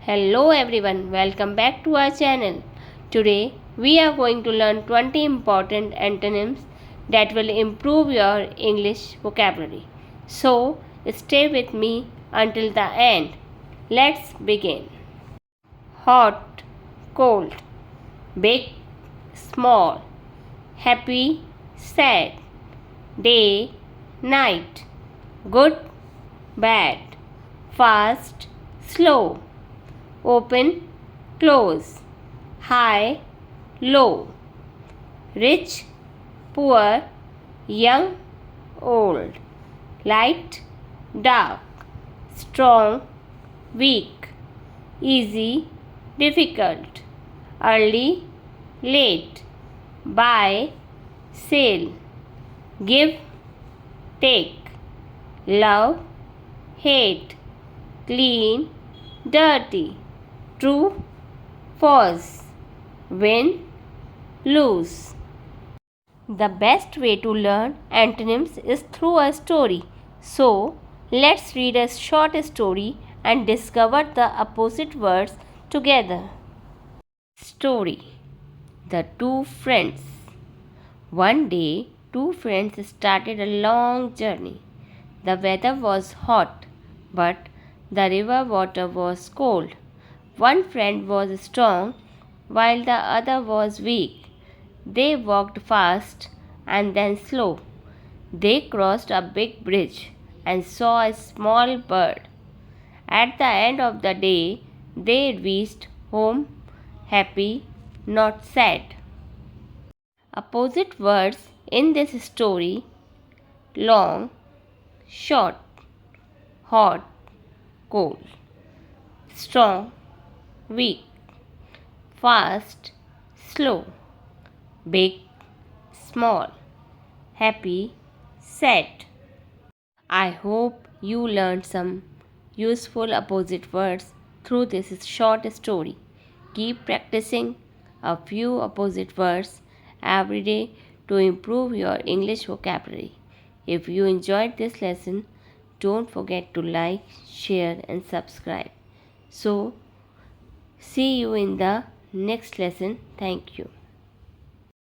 Hello everyone, welcome back to our channel. Today we are going to learn 20 important antonyms that will improve your English vocabulary. So stay with me until the end. Let's begin. Hot, cold, big, small, happy, sad, day, night, good, bad, fast, slow, open, close, high, low, rich, poor, young, old, light, dark, strong, weak, easy, difficult, early, late, buy, sell, give, take, love, hate, clean, dirty, true, false, win, lose. The best way to learn antonyms is through a story. So, let's read a short story and discover the opposite words together. Story. The Two Friends. One day, two friends started a long journey. The weather was hot, but the river water was cold. One friend was strong, while the other was weak. They walked fast and then slow. They crossed a big bridge and saw a small bird. At the end of the day, they reached home happy, not sad. Opposite words in this story: long, short, hot, cold, strong, weak, fast, slow, big, small, happy, sad. I hope you learned some useful opposite words through this short story. Keep practicing a few opposite words every day to improve your English vocabulary. If you enjoyed this lesson, don't forget to like, share, and subscribe. So, see you in the next lesson. Thank you.